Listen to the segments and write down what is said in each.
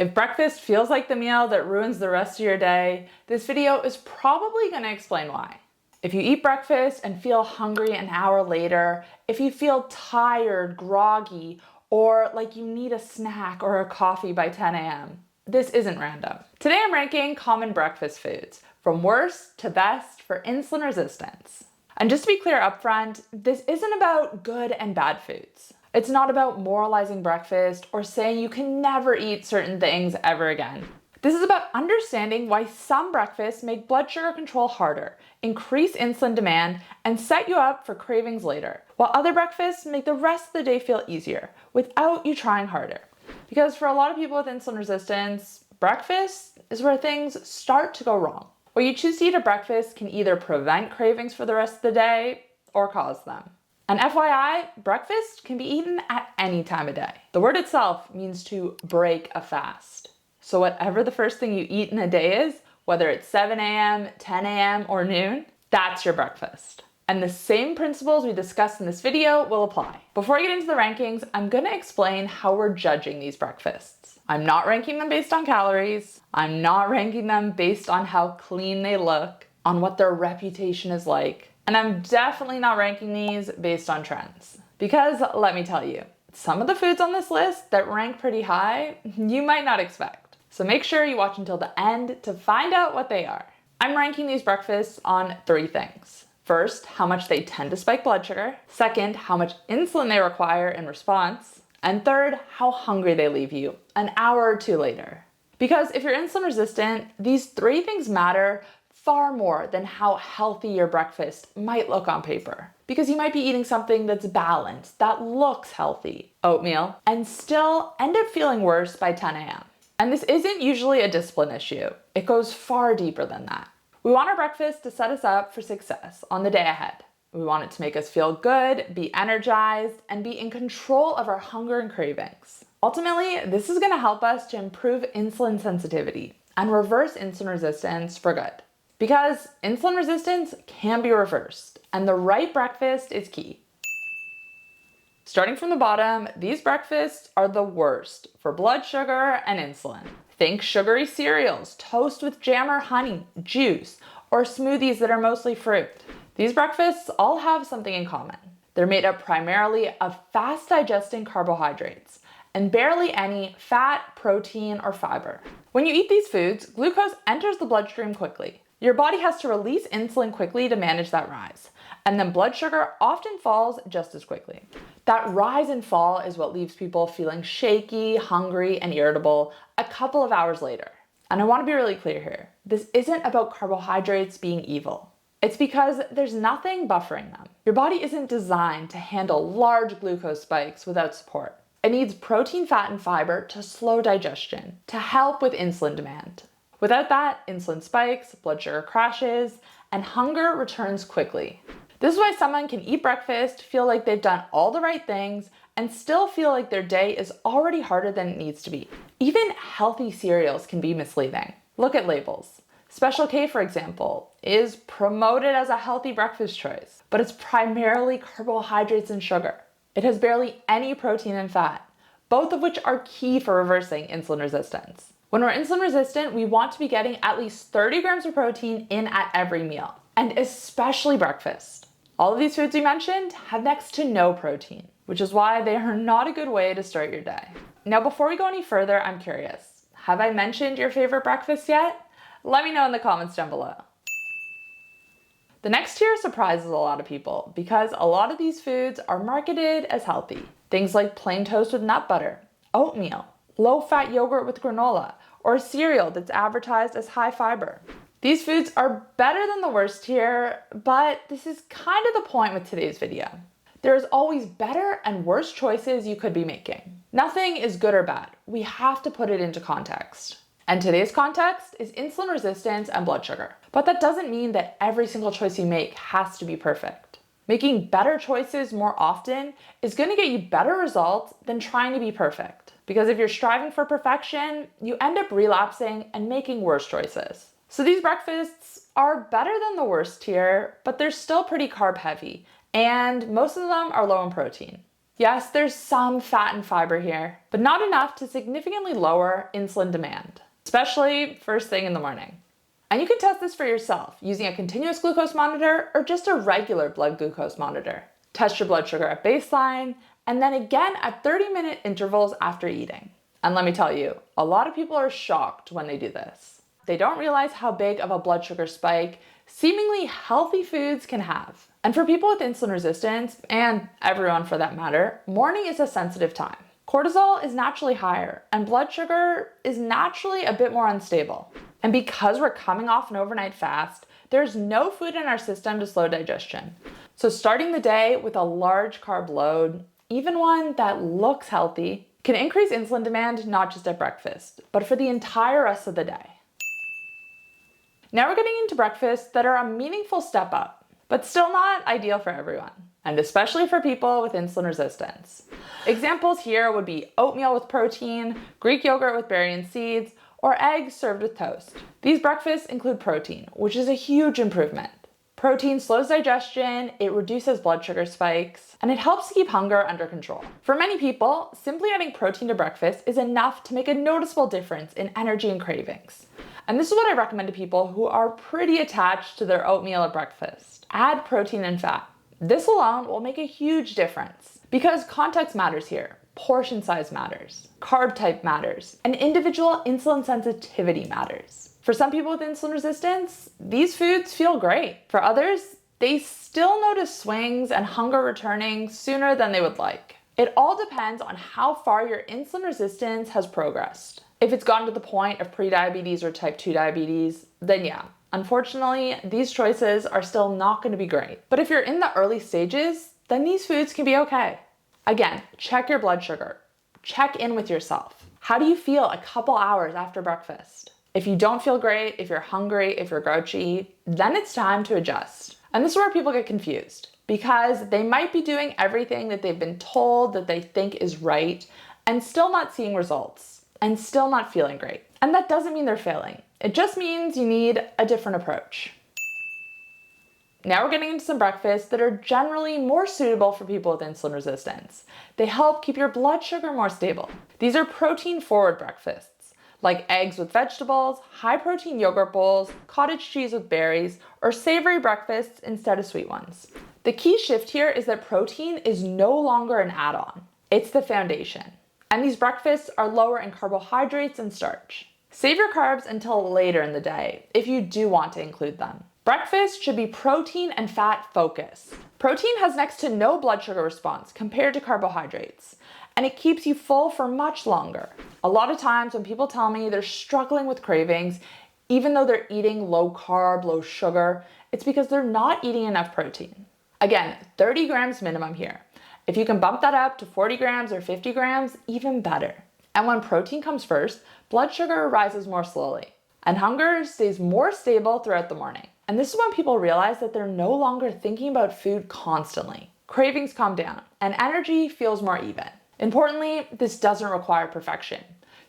If breakfast feels like the meal that ruins the rest of your day, this video is probably going to explain why. If you eat breakfast and feel hungry an hour later, if you feel tired, groggy, or like you need a snack or a coffee by 10 a.m., this isn't random. Today I'm ranking common breakfast foods, from worst to best for insulin resistance. And just to be clear up front, this isn't about good and bad foods. It's not about moralizing breakfast or saying you can never eat certain things ever again. This is about understanding why some breakfasts make blood sugar control harder, increase insulin demand, and set you up for cravings later, while other breakfasts make the rest of the day feel easier without you trying harder. Because for a lot of people with insulin resistance, breakfast is where things start to go wrong. What you choose to eat at breakfast can either prevent cravings for the rest of the day or cause them. And FYI, breakfast can be eaten at any time of day. The word itself means to break a fast. So whatever the first thing you eat in a day is, whether it's 7 a.m., 10 a.m., or noon, that's your breakfast. And the same principles we discussed in this video will apply. Before I get into the rankings, I'm gonna explain how we're judging these breakfasts. I'm not ranking them based on calories. I'm not ranking them based on how clean they look, on what their reputation is like. And I'm definitely not ranking these based on trends. Because let me tell you, some of the foods on this list that rank pretty high, you might not expect. So make sure you watch until the end to find out what they are. I'm ranking these breakfasts on 3 things. First, how much they tend to spike blood sugar. Second, how much insulin they require in response. And third, how hungry they leave you an hour or 2 later. Because if you're insulin resistant, these 3 things matter far more than how healthy your breakfast might look on paper. Because you might be eating something that's balanced, that looks healthy, oatmeal, and still end up feeling worse by 10 a.m. And this isn't usually a discipline issue. It goes far deeper than that. We want our breakfast to set us up for success on the day ahead. We want it to make us feel good, be energized, and be in control of our hunger and cravings. Ultimately, this is gonna help us to improve insulin sensitivity and reverse insulin resistance for good. Because insulin resistance can be reversed, and the right breakfast is key. Starting from the bottom, these breakfasts are the worst for blood sugar and insulin. Think sugary cereals, toast with jam or honey, juice, or smoothies that are mostly fruit. These breakfasts all have something in common. They're made up primarily of fast-digesting carbohydrates and barely any fat, protein, or fiber. When you eat these foods, glucose enters the bloodstream quickly. Your body has to release insulin quickly to manage that rise, and then blood sugar often falls just as quickly. That rise and fall is what leaves people feeling shaky, hungry, and irritable a couple of hours later. And I want to be really clear here. This isn't about carbohydrates being evil. It's because there's nothing buffering them. Your body isn't designed to handle large glucose spikes without support. It needs protein, fat, and fiber to slow digestion, to help with insulin demand. Without that, insulin spikes, blood sugar crashes, and hunger returns quickly. This is why someone can eat breakfast, feel like they've done all the right things, and still feel like their day is already harder than it needs to be. Even healthy cereals can be misleading. Look at labels. Special K, for example, is promoted as a healthy breakfast choice, but it's primarily carbohydrates and sugar. It has barely any protein and fat, both of which are key for reversing insulin resistance. When we're insulin resistant, we want to be getting at least 30 grams of protein in at every meal, and especially breakfast. All of these foods we mentioned have next to no protein, which is why they are not a good way to start your day. Now, before we go any further, I'm curious. Have I mentioned your favorite breakfast yet? Let me know in the comments down below. The next tier surprises a lot of people because a lot of these foods are marketed as healthy. Things like plain toast with nut butter, oatmeal, low-fat yogurt with granola, or a cereal that's advertised as high fiber. These foods are better than the worst tier, but this is kind of the point with today's video. There's always better and worse choices you could be making. Nothing is good or bad. We have to put it into context. And today's context is insulin resistance and blood sugar. But that doesn't mean that every single choice you make has to be perfect. Making better choices more often is going to get you better results than trying to be perfect. Because if you're striving for perfection, you end up relapsing and making worse choices. So these breakfasts are better than the worst tier, but they're still pretty carb heavy, and most of them are low in protein. Yes, there's some fat and fiber here, but not enough to significantly lower insulin demand, especially first thing in the morning. And you can test this for yourself using a continuous glucose monitor or just a regular blood glucose monitor. Test your blood sugar at baseline and then again at 30-minute intervals after eating. And let me tell you, a lot of people are shocked when they do this. They don't realize how big of a blood sugar spike seemingly healthy foods can have. And for people with insulin resistance, and everyone for that matter, morning is a sensitive time. Cortisol is naturally higher, and blood sugar is naturally a bit more unstable. And because we're coming off an overnight fast, there's no food in our system to slow digestion. So starting the day with a large carb load, even one that looks healthy, can increase insulin demand not just at breakfast, but for the entire rest of the day. Now we're getting into breakfasts that are a meaningful step up, but still not ideal for everyone, and especially for people with insulin resistance. Examples here would be oatmeal with protein, Greek yogurt with berry and seeds, or eggs served with toast. These breakfasts include protein, which is a huge improvement. Protein slows digestion, it reduces blood sugar spikes, and it helps to keep hunger under control. For many people, simply adding protein to breakfast is enough to make a noticeable difference in energy and cravings. And this is what I recommend to people who are pretty attached to their oatmeal at breakfast. Add protein and fat. This alone will make a huge difference because context matters here. Portion size matters, carb type matters, and individual insulin sensitivity matters. For some people with insulin resistance, these foods feel great. For others, they still notice swings and hunger returning sooner than they would like. It all depends on how far your insulin resistance has progressed. If it's gotten to the point of prediabetes or type 2 diabetes, then yeah, unfortunately, these choices are still not going to be great. But if you're in the early stages, then these foods can be okay. Again, check your blood sugar. Check in with yourself. How do you feel a couple hours after breakfast? If you don't feel great, if you're hungry, if you're grouchy, then it's time to adjust. And this is where people get confused because they might be doing everything that they've been told that they think is right and still not seeing results and still not feeling great. And that doesn't mean they're failing. It just means you need a different approach. Now we're getting into some breakfasts that are generally more suitable for people with insulin resistance. They help keep your blood sugar more stable. These are protein-forward breakfasts, like eggs with vegetables, high-protein yogurt bowls, cottage cheese with berries, or savory breakfasts instead of sweet ones. The key shift here is that protein is no longer an add-on. It's the foundation. And these breakfasts are lower in carbohydrates and starch. Save your carbs until later in the day if you do want to include them. Breakfast should be protein and fat focused. Protein has next to no blood sugar response compared to carbohydrates, and it keeps you full for much longer. A lot of times when people tell me they're struggling with cravings, even though they're eating low carb, low sugar, it's because they're not eating enough protein. Again, 30 grams minimum here. If you can bump that up to 40 grams or 50 grams, even better. And when protein comes first, blood sugar rises more slowly, and hunger stays more stable throughout the morning. And this is when people realize that they're no longer thinking about food constantly. Cravings calm down, and energy feels more even. Importantly, this doesn't require perfection.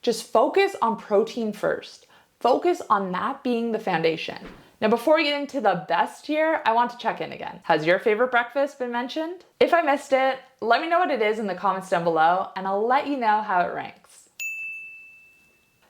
Just focus on protein first. Focus on that being the foundation. Now, before we get into the best here, I want to check in again. Has your favorite breakfast been mentioned? If I missed it, let me know what it is in the comments down below, and I'll let you know how it ranks.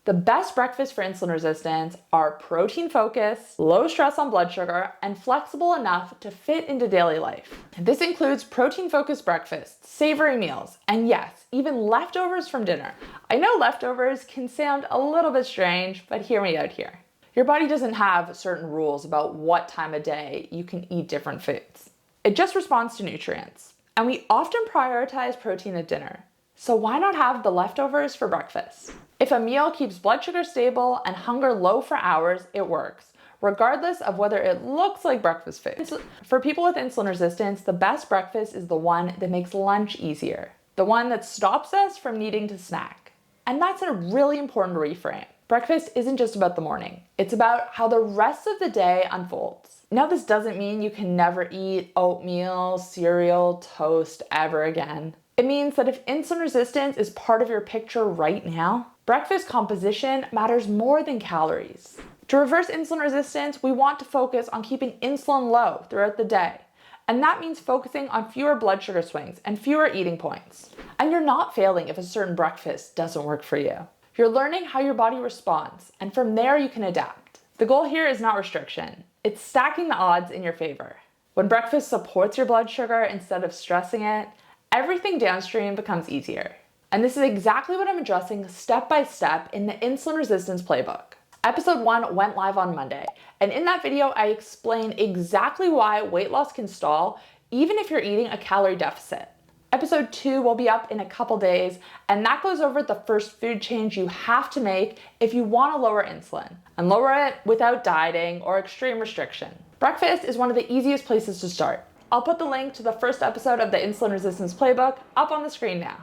The best breakfasts for insulin resistance are protein focused, low stress on blood sugar, and flexible enough to fit into daily life. This includes protein focused breakfasts, savory meals, and yes, even leftovers from dinner. I know leftovers can sound a little bit strange, but hear me out here. Your body doesn't have certain rules about what time of day you can eat different foods. It just responds to nutrients. And we often prioritize protein at dinner. So why not have the leftovers for breakfast? If a meal keeps blood sugar stable and hunger low for hours, it works, regardless of whether it looks like breakfast food. For people with insulin resistance, the best breakfast is the one that makes lunch easier, the one that stops us from needing to snack. And that's a really important reframe. Breakfast isn't just about the morning. It's about how the rest of the day unfolds. Now, this doesn't mean you can never eat oatmeal, cereal, toast ever again. It means that if insulin resistance is part of your picture right now, breakfast composition matters more than calories. To reverse insulin resistance, we want to focus on keeping insulin low throughout the day And that means focusing on fewer blood sugar swings and fewer eating points. And you're not failing if a certain breakfast doesn't work for you. You're learning how your body responds, and from there you can adapt. The goal here is not restriction. It's stacking the odds in your favor. When breakfast supports your blood sugar instead of stressing it, everything downstream becomes easier. And this is exactly what I'm addressing step by step in the insulin resistance playbook. Episode 1 went live on Monday, and in that video I explain exactly why weight loss can stall even if you're eating a calorie deficit. Episode 2 will be up in a couple days, and that goes over the first food change you have to make if you want to lower insulin, and lower it without dieting or extreme restriction. Breakfast is one of the easiest places to start. I'll put the link to the first episode of the Insulin Resistance Playbook up on the screen now.